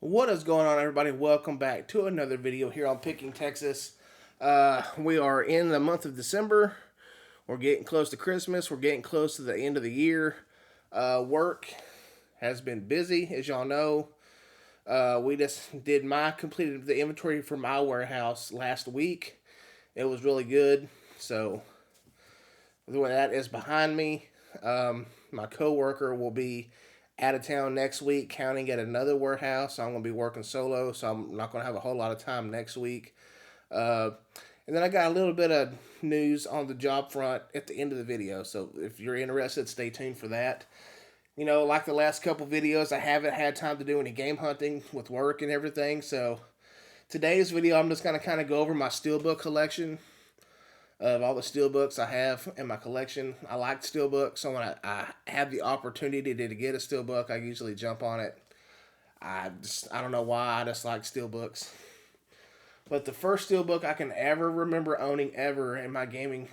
What is going on, everybody? Welcome back to another video here on Picking Texas. We are in the month of December. We're getting close to Christmas. We're getting close to the end of the year. Work has been busy, as y'all know. We just completed the inventory for my warehouse last week. It was really good. So that is behind me. My coworker will be out of town next week, counting at another warehouse. So I'm going to be working solo, so I'm not going to have a whole lot of time next week. And then I got a little bit of news on the job front at the end of the video. So if you're interested, stay tuned for that. You know, like the last couple videos, I haven't had time to do any game hunting with work and everything. So today's video, I'm just going to kind of go over my Steelbook collection of all the steelbooks I have in my collection. I like steelbooks, so when I have the opportunity to get a steelbook, I usually jump on it. I don't know why, I just like steelbooks. But the first steelbook I can ever remember owning ever in my gaming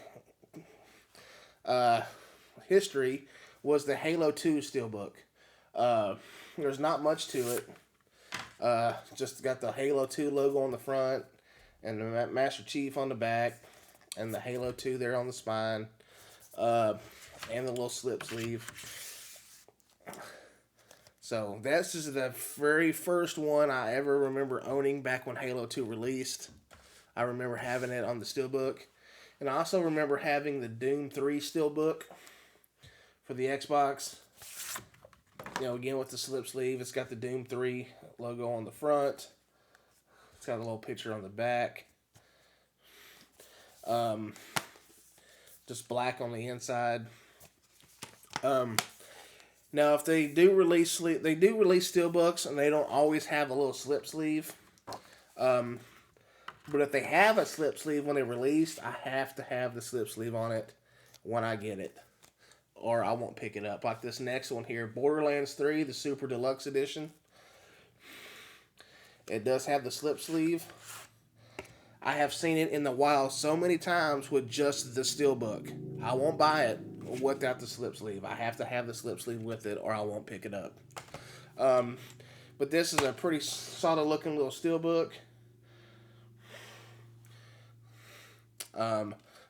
history was the Halo 2 steelbook. There's not much to it. Just got the Halo 2 logo on the front and the Master Chief on the back. And the Halo 2 there on the spine. And the little slip sleeve. So, this is the very first one I ever remember owning back when Halo 2 released. I remember having it on the Steelbook. And I also remember having the Doom 3 Steelbook for the Xbox. You know, again with the slip sleeve. It's got the Doom 3 logo on the front. It's got a little picture on the back. Just black on the inside. Now, if they do release steelbooks, and they don't always have a little slip sleeve. But if they have a slip sleeve when they released, I have to have the slip sleeve on it when I get it, or I won't pick it up. Like this next one here, Borderlands 3, the Super Deluxe Edition. It does have the slip sleeve. I have seen it in the wild so many times with just the steelbook. I won't buy it without the slip sleeve. I have to have the slip sleeve with it or I won't pick it up. But this is a pretty solid looking little steelbook.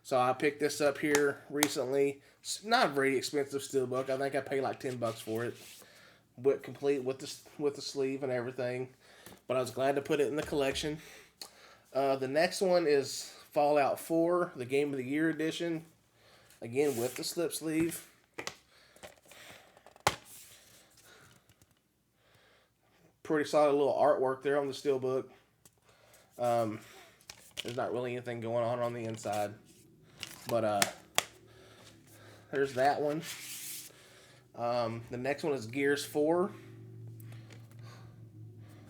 So I picked this up here recently. It's not a very expensive steelbook. I think I paid like $10 for it. Complete with the sleeve and everything. But I was glad to put it in the collection. The next one is Fallout 4, the Game of the Year edition. Again, with the slip sleeve. Pretty solid little artwork there on the steelbook. There's not really anything going on the inside. But there's that one. The next one is Gears 4.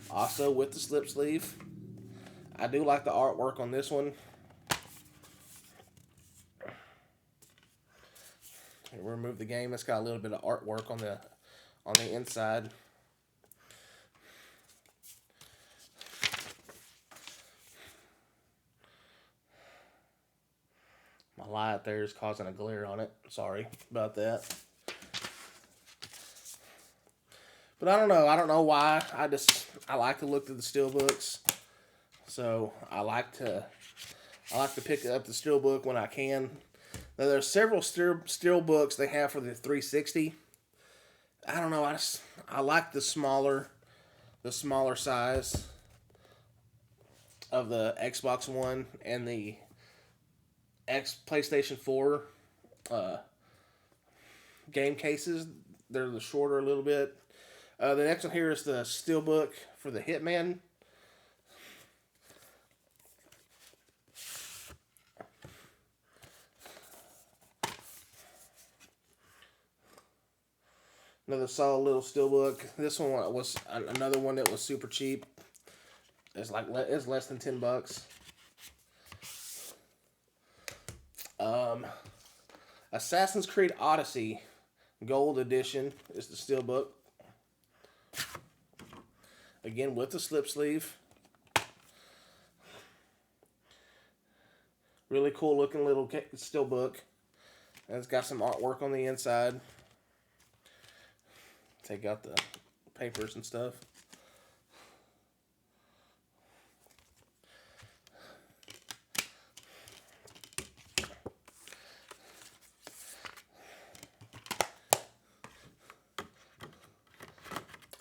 Also with the slip sleeve. I do like the artwork on this one. Remove the game. It's got a little bit of artwork on the inside. My light there is causing a glare on it. Sorry about that. But I don't know. I don't know why. I like to look at the steelbooks. So I like to pick up the steelbook when I can. Now there's several steelbooks they have for the 360. I don't know. I like the smaller size of the Xbox One and the PlayStation 4 game cases. They're the shorter a little bit. The next one here is the steelbook for the Hitman. Another solid little steelbook. This one was another one that was super cheap. It's less than $10. Assassin's Creed Odyssey Gold Edition is the steelbook. Again with the slip sleeve. Really cool looking little steelbook. And it's got some artwork on the inside. Take out the papers and stuff.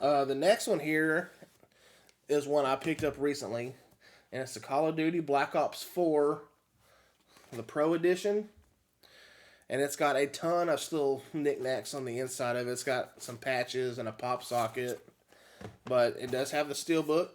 The next one here is one I picked up recently, and it's the Call of Duty Black Ops 4, the Pro Edition. And it's got a ton of still knickknacks on the inside of it. It's got some patches and a pop socket, but it does have the Steelbook.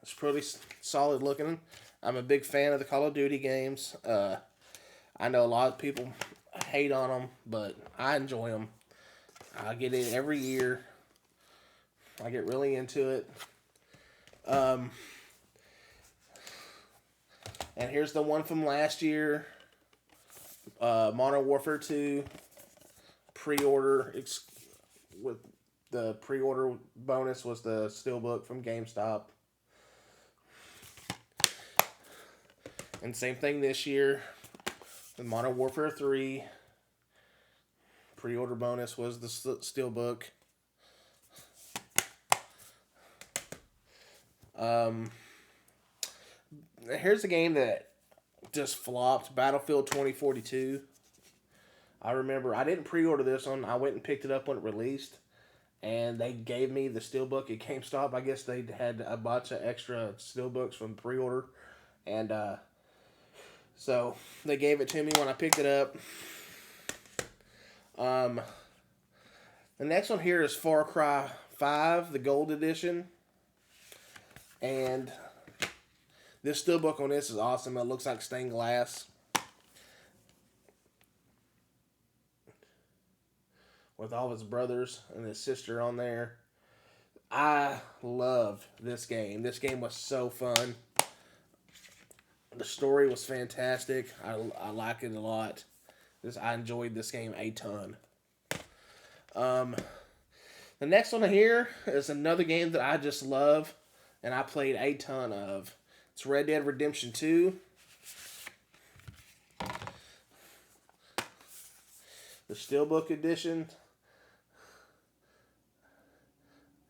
It's pretty solid looking. I'm a big fan of the Call of Duty games. I know a lot of people hate on them, but I enjoy them. I get it every year. I get really into it. And here's the one from last year. Modern Warfare 2 pre-order with the pre-order bonus was the Steelbook from GameStop. And same thing this year with Modern Warfare 3. Pre-order bonus was the Steelbook. Here's a game that just flopped. Battlefield 2042. I remember I didn't pre-order this one. I went and picked it up when it released. And they gave me the Steelbook at GameStop. I guess they had a bunch of extra Steelbooks from pre-order. And so they gave it to me when I picked it up. The next one here is Far Cry 5, the Gold Edition. And this Steelbook on this is awesome. It looks like stained glass. With all of his brothers and his sister on there. I love this game. This game was so fun. The story was fantastic. I like it a lot. I enjoyed this game a ton. The next one here is another game that I just love and I played a ton of. It's Red Dead Redemption 2. The Steelbook Edition.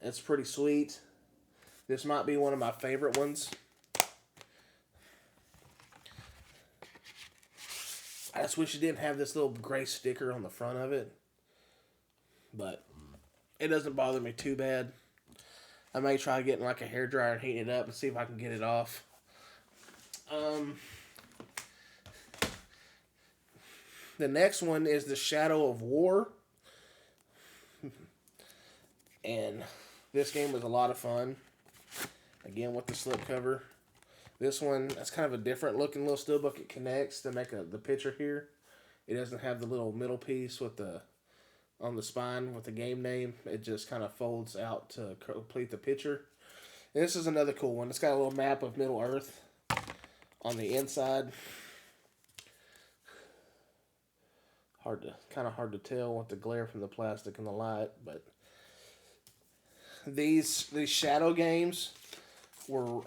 It's pretty sweet. This might be one of my favorite ones. I just wish it didn't have this little gray sticker on the front of it. But it doesn't bother me too bad. I may try getting like a hairdryer and heating it up and see if I can get it off. The next one is the Shadow of War. And this game was a lot of fun. Again, with the slipcover. This one, that's kind of a different looking little Steelbook. It connects to make the picture here. It doesn't have the little middle piece with on the spine with the game name. It just kind of folds out to complete the picture. And this is another cool one. It's got a little map of Middle Earth on the inside. Kind of hard to tell with the glare from the plastic and the light, but these shadow games were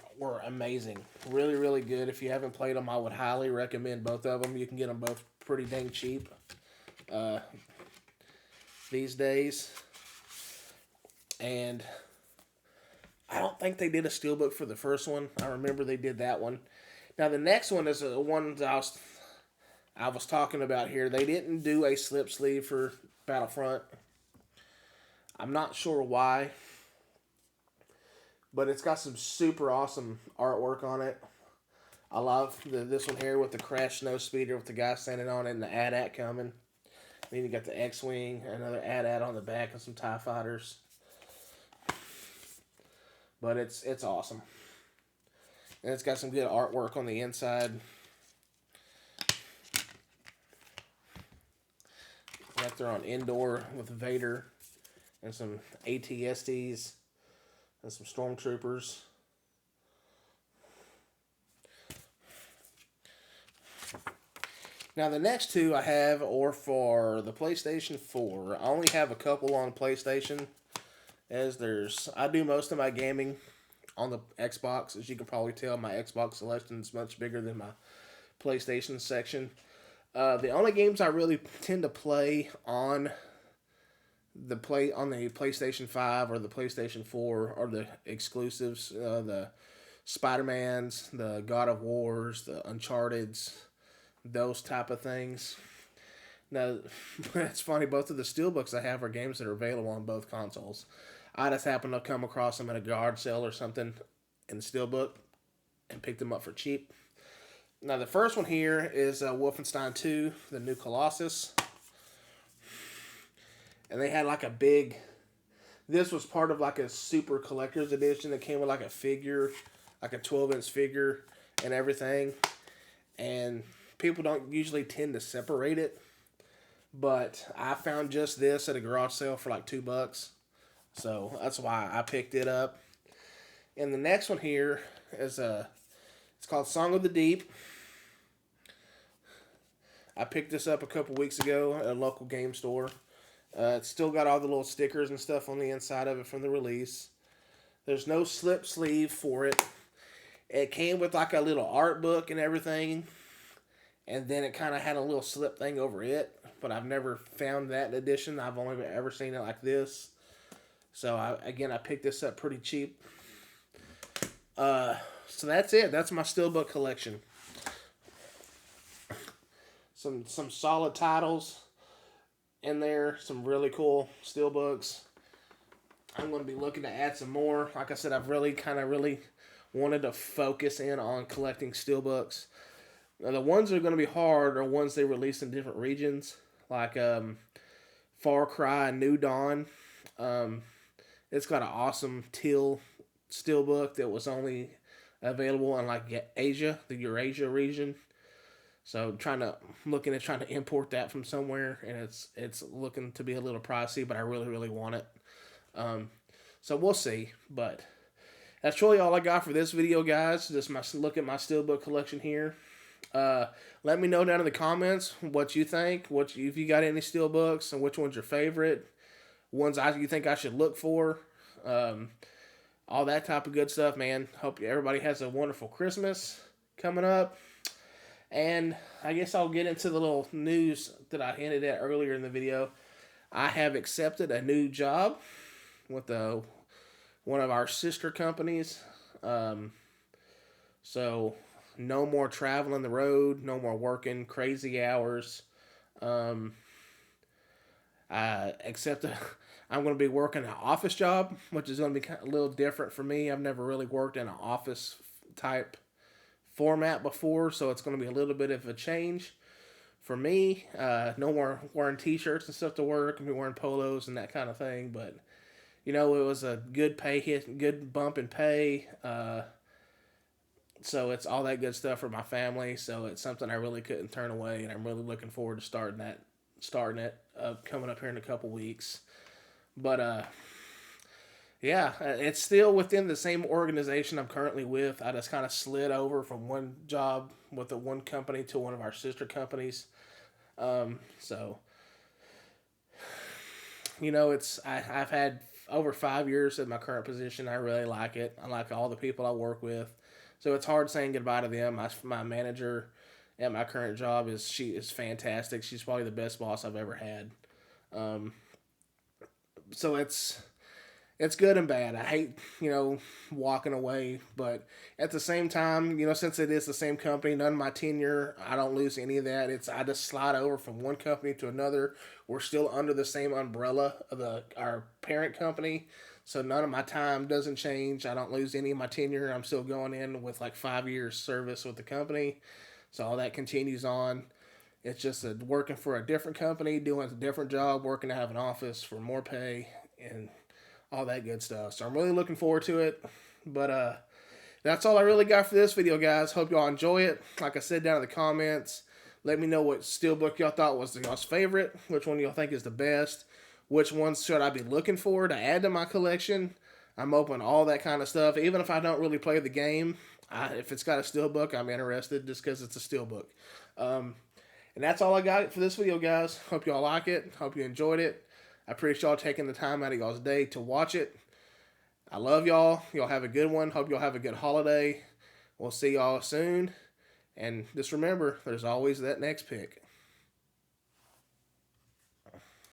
amazing. Really, really good. If you haven't played them, I would highly recommend both of them. You can get them both pretty dang cheap these days. And I don't think they did a Steelbook for the first one. I remember they did that one. Now the next one is the one that I was talking about here. They didn't do a slip sleeve for Battlefront. I'm not sure why. But it's got some super awesome artwork on it. I love this one here with the Crash Snow Speeder with the guy standing on it and the AT-AT coming. Then you got the X-Wing, another AT-AT on the back and some TIE Fighters. But it's awesome. And it's got some good artwork on the inside. Right there on indoor with Vader and some AT-STs. And some stormtroopers. Now the next two I have are for the PlayStation 4. I only have a couple on PlayStation. I do most of my gaming on the Xbox. As you can probably tell, my Xbox selection is much bigger than my PlayStation section. The only games I really tend to play on the PlayStation 5 or the PlayStation 4 are the exclusives, the Spider-Mans, the God of Wars, the Uncharted's, those type of things. Now, it's funny, both of the Steelbooks I have are games that are available on both consoles. I just happened to come across them at a yard sale or something in the Steelbook and picked them up for cheap. Now, the first one here is Wolfenstein 2, the new Colossus. And they had like a big... This was part of like a super collector's edition that came with like a figure, like a 12-inch figure and everything. And people don't usually tend to separate it. But I found just this at a garage sale for like $2. So that's why I picked it up. And the next one here is it's called Song of the Deep. I picked this up a couple weeks ago at a local game store. It's still got all the little stickers and stuff on the inside of it from the release. There's no slip sleeve for it. It came with like a little art book and everything. And then it kind of had a little slip thing over it. But I've never found that edition. I've only ever seen it like this. So, I picked this up pretty cheap. So that's it. That's my Steelbook collection. Some solid titles in there. Some really cool Steelbooks. I'm going to be looking to add some more. Like I said, I've really wanted to focus in on collecting Steelbooks. Now, the ones that are going to be hard are ones they release in different regions. Like Far Cry New Dawn. It's got an awesome teal Steelbook that was only available in like Asia, the Eurasia region. So looking at trying to import that from somewhere, and it's looking to be a little pricey, but I really want it. So we'll see, but that's really all I got for this video, guys. Just my look at my Steelbook collection here. Let me know down in the comments what you think. If you got any Steelbooks and which one's your favorite, ones you think I should look for. All that type of good stuff, man. Hope everybody has a wonderful Christmas coming up. And I guess I'll get into the little news that I hinted at earlier in the video. I have accepted a new job with one of our sister companies. So no more traveling the road, no more working crazy hours. I accepted I'm going to be working an office job, which is going to be a little different for me. I've never really worked in an office type format before, so it's going to be a little bit of a change for me. No more wearing t-shirts and stuff to work. I'm wearing polos and that kind of thing, but it was a good good bump in pay. So it's all that good stuff for my family. So it's something I really couldn't turn away, and I'm really looking forward to starting it coming up here in a couple weeks. But yeah, it's still within the same organization I'm currently with. I just kind of slid over from one job with the one company to one of our sister companies. So I've had over 5 years in my current position. I really like it. I like all the people I work with. So it's hard saying goodbye to them. My manager at my current job she is fantastic. She's probably the best boss I've ever had. So it's good and bad. I hate, walking away, but at the same time, since it is the same company, none of my tenure, I don't lose any of that. I just slide over from one company to another. We're still under the same umbrella of our parent company, so none of my time doesn't change. I don't lose any of my tenure. I'm still going in with like 5 years service with the company, so all that continues on. It's just working for a different company, doing a different job, working to have an office for more pay, and all that good stuff. So I'm really looking forward to it. But that's all I really got for this video, guys. Hope y'all enjoy it. Like I said down in the comments, let me know what Steelbook y'all thought was y'all's favorite, which one y'all think is the best, which ones should I be looking for to add to my collection. I'm open to all that kind of stuff. Even if I don't really play the game, if it's got a Steelbook, I'm interested just because it's a Steelbook. And that's all I got for this video, guys. Hope y'all like it. Hope you enjoyed it. I appreciate y'all taking the time out of y'all's day to watch it. I love y'all. Y'all have a good one. Hope y'all have a good holiday. We'll see y'all soon. And just remember, there's always that next pick.